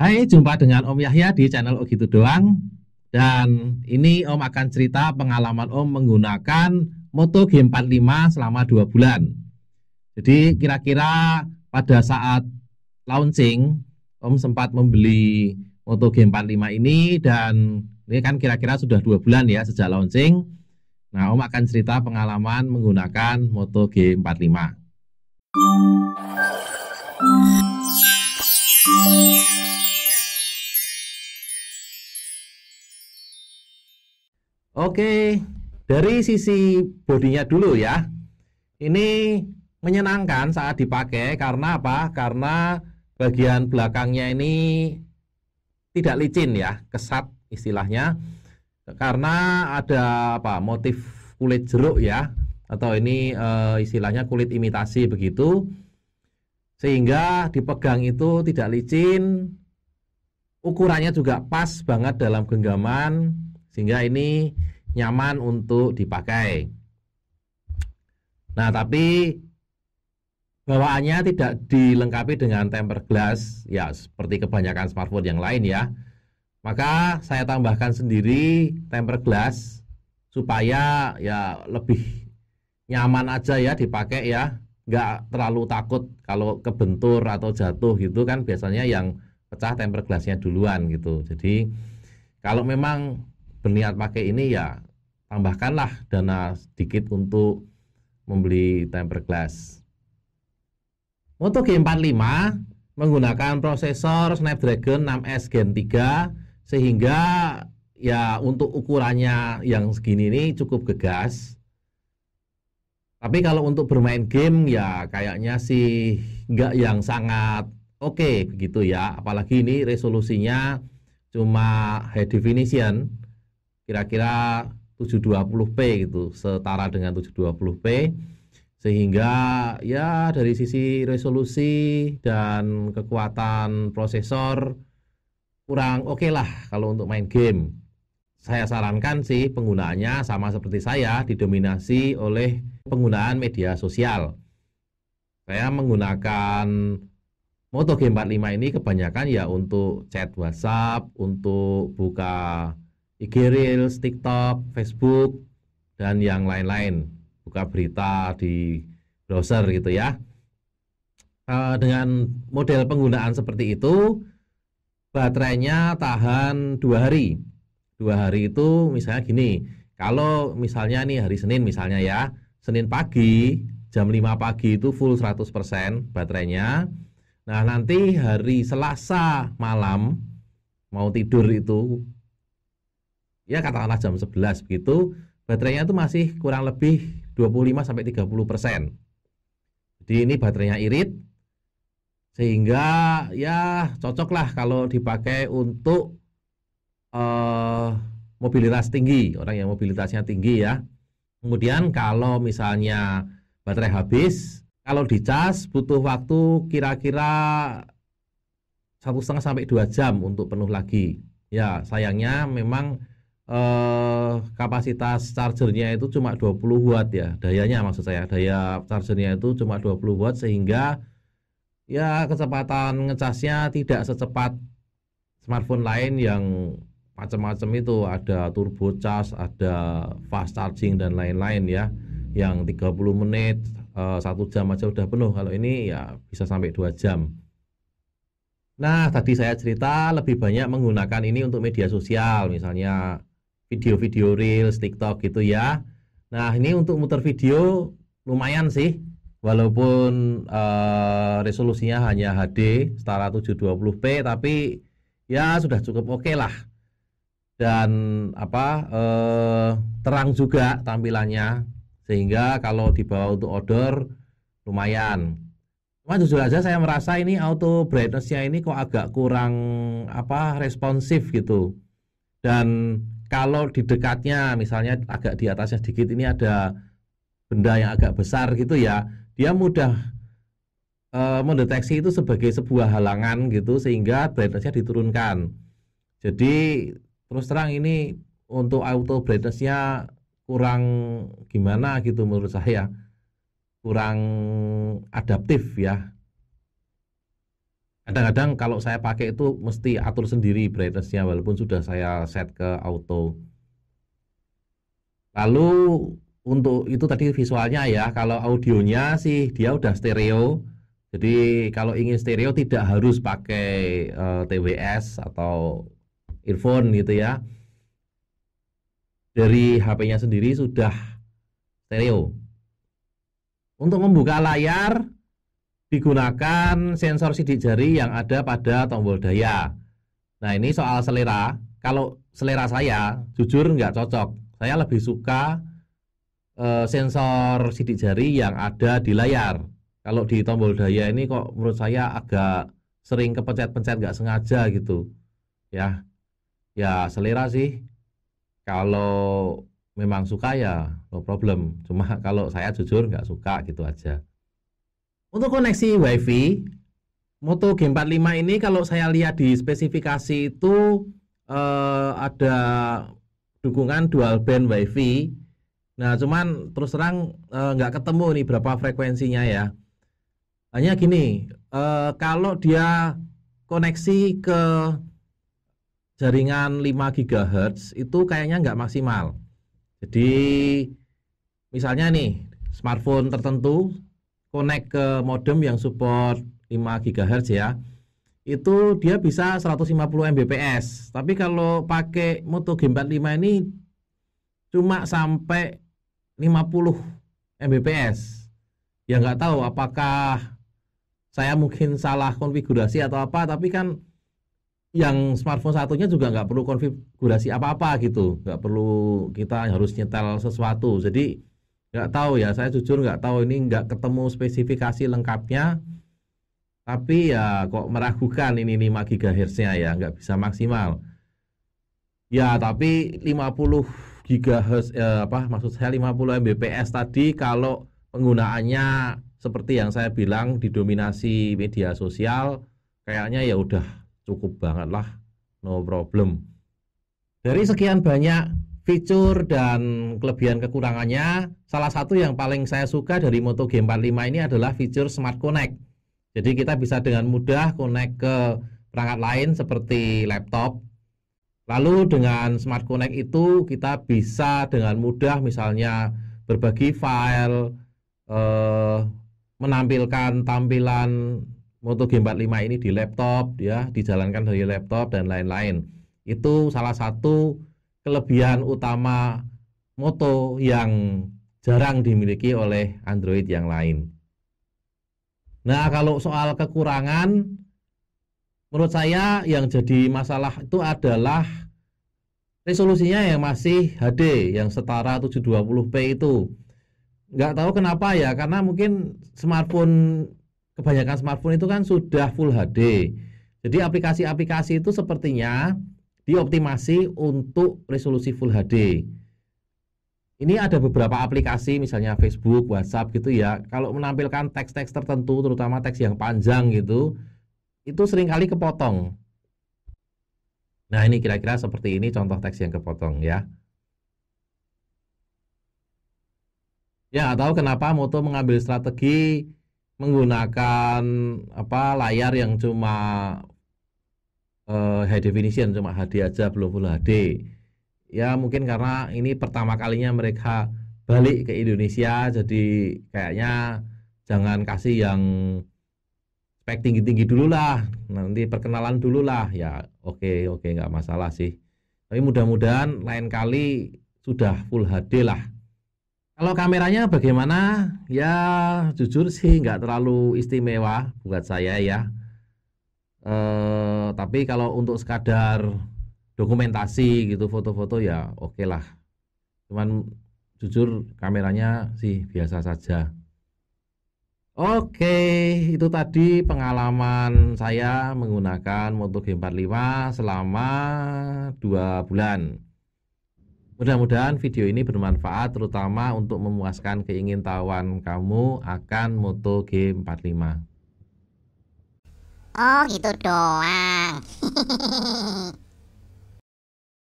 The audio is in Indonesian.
Hai, jumpa dengan Om Yahya di channel Oh Gitu Doang. Dan ini Om akan cerita pengalaman Om menggunakan Moto G45 selama 2 bulan. Jadi kira-kira pada saat launching, Om sempat membeli Moto G45 ini dan ini kan kira-kira sudah 2 bulan ya sejak launching. Nah, Om akan cerita pengalaman menggunakan Moto G45. Oke, dari sisi bodinya dulu ya. Ini menyenangkan saat dipakai karena apa? Karena bagian belakangnya ini tidak licin ya, kesat istilahnya. Karena ada apa? Motif kulit jeruk ya, atau ini istilahnya kulit imitasi begitu. Sehingga dipegang itu tidak licin, ukurannya juga pas banget dalam genggaman, sehingga ini nyaman untuk dipakai. Nah, tapi bawaannya tidak dilengkapi dengan tempered glass ya seperti kebanyakan smartphone yang lain ya. Maka saya tambahkan sendiri tempered glass supaya ya lebih nyaman aja ya dipakai ya. Nggak terlalu takut kalau kebentur atau jatuh gitu kan, biasanya yang pecah tempered glassnya duluan gitu. Jadi kalau memang berniat pakai ini ya tambahkanlah dana sedikit untuk membeli tempered glass. Moto G45 menggunakan prosesor Snapdragon 6S Gen 3 sehingga ya untuk ukurannya yang segini ini cukup gegas. Tapi kalau untuk bermain game ya kayaknya sih nggak yang sangat oke begitu ya. Apalagi ini resolusinya cuma high definition, kira-kira 720p gitu, setara dengan 720p. Sehingga ya dari sisi resolusi dan kekuatan prosesor kurang oke lah kalau untuk main game. Saya sarankan sih penggunaannya sama seperti saya, didominasi oleh penggunaan media sosial. Saya menggunakan Moto G45 ini kebanyakan ya untuk chat WhatsApp, untuk buka IG Reels, TikTok, Facebook, dan yang lain-lain. Buka berita di browser gitu ya. Dengan model penggunaan seperti itu, baterainya tahan 2 hari. 2 hari itu misalnya gini, kalau misalnya nih hari Senin misalnya ya, Senin pagi, jam 5 pagi itu full 100% baterainya. Nah nanti hari Selasa malam, mau tidur itu, ya katakanlah jam 11 begitu, baterainya itu masih kurang lebih 25-30%. Jadi ini baterainya irit, sehingga ya cocok lah kalau dipakai untuk mobilitas tinggi, orang yang mobilitasnya tinggi ya. Kemudian kalau misalnya baterai habis, kalau dicas butuh waktu kira-kira 1,5 sampai 2 jam untuk penuh lagi. Ya sayangnya memang kapasitas chargernya itu cuma 20 watt ya, dayanya maksud saya, daya chargernya itu cuma 20 watt sehingga ya kecepatan ngecasnya tidak secepat smartphone lain yang macam-macam itu, ada turbo charge, ada fast charging dan lain-lain ya, yang 30 menit 1 jam aja udah penuh. Kalau ini ya bisa sampai 2 jam. Nah tadi saya cerita lebih banyak menggunakan ini untuk media sosial, misalnya video-video Reels, TikTok gitu ya. Nah ini untuk muter video lumayan sih, walaupun resolusinya hanya HD setara 720p, tapi ya sudah cukup oke lah. Dan apa terang juga tampilannya, sehingga kalau dibawa untuk outdoor lumayan. Cuma jujur aja saya merasa ini auto brightness-nya ini kok agak kurang apa responsif gitu. Dan kalau di dekatnya misalnya agak di atasnya sedikit ini ada benda yang agak besar gitu ya, dia mudah mendeteksi itu sebagai sebuah halangan gitu, sehingga brightness-nya diturunkan. Jadi terus terang ini untuk auto brightness-nya kurang gimana gitu menurut saya, kurang adaptif ya. Kadang-kadang kalau saya pakai itu mesti atur sendiri brightness-nya walaupun sudah saya set ke auto. Lalu untuk itu tadi visualnya ya, kalau audionya sih dia udah stereo. Jadi kalau ingin stereo tidak harus pakai TWS atau earphone gitu ya. Dari HP-nya sendiri sudah stereo. Untuk membuka layar digunakan sensor sidik jari yang ada pada tombol daya. Nah ini soal selera. Kalau selera saya jujur nggak cocok. Saya lebih suka sensor sidik jari yang ada di layar. Kalau di tombol daya ini kok menurut saya agak sering kepencet-pencet nggak sengaja gitu. Ya, ya selera sih. Kalau memang suka ya no problem. Cuma kalau saya jujur nggak suka gitu aja. Untuk koneksi WiFi, Moto G45 ini kalau saya lihat di spesifikasi itu ada dukungan dual band WiFi. Nah, cuman terus terang nggak ketemu nih berapa frekuensinya ya. Hanya gini, kalau dia koneksi ke jaringan 5 GHz itu kayaknya nggak maksimal. Jadi misalnya nih smartphone tertentu connect ke modem yang support 5 GHz ya, itu dia bisa 150 Mbps. Tapi kalau pakai Moto G45 ini cuma sampai 50 Mbps. Ya nggak tahu apakah saya mungkin salah konfigurasi atau apa, tapi kan yang smartphone satunya juga nggak perlu konfigurasi apa-apa gitu, nggak perlu kita harus nyetel sesuatu. Jadi nggak tahu ya, saya jujur nggak tahu, ini nggak ketemu spesifikasi lengkapnya, tapi ya kok meragukan ini 5 GHz-nya ya, nggak bisa maksimal. Ya tapi 50 GHz maksud saya 50 Mbps tadi kalau penggunaannya seperti yang saya bilang didominasi media sosial, kayaknya ya udah cukup banget lah, no problem. Dari sekian banyak fitur dan kelebihan kekurangannya, salah satu yang paling saya suka dari Moto G45 ini adalah fitur Smart Connect. Jadi kita bisa dengan mudah connect ke perangkat lain seperti laptop. Lalu dengan Smart Connect itu kita bisa dengan mudah misalnya berbagi file, menampilkan tampilan Moto G45 ini di laptop ya, dijalankan dari laptop dan lain-lain. Itu salah satu kelebihan utama Moto yang jarang dimiliki oleh Android yang lain. Nah, kalau soal kekurangan, menurut saya yang jadi masalah itu adalah resolusinya yang masih HD, yang setara 720p itu. Nggak tahu kenapa ya, karena mungkin kebanyakan smartphone itu kan sudah Full HD. Jadi aplikasi-aplikasi itu sepertinya dioptimasi untuk resolusi Full HD. Ini ada beberapa aplikasi misalnya Facebook, WhatsApp gitu ya. Kalau menampilkan teks-teks tertentu, terutama teks yang panjang gitu, itu seringkali kepotong. Nah ini kira-kira seperti ini contoh teks yang kepotong ya. Ya, atau kenapa Moto mengambil strategi menggunakan layar yang cuma high definition, cuma HD aja, belum Full HD. Ya mungkin karena ini pertama kalinya mereka balik ke Indonesia, jadi kayaknya jangan kasih yang spek tinggi-tinggi dulu lah, nanti perkenalan dulu lah. Ya oke nggak masalah sih. Tapi mudah-mudahan lain kali sudah Full HD lah. Kalau kameranya bagaimana? Ya jujur sih nggak terlalu istimewa buat saya ya. Tapi kalau untuk sekadar dokumentasi gitu, foto-foto ya oke lah. Cuman jujur kameranya sih biasa saja. Oke, itu tadi pengalaman saya menggunakan Moto G45 selama 2 bulan. Mudah-mudahan video ini bermanfaat, terutama untuk memuaskan keingintahuan kamu akan Moto G45. Oh gitu doang.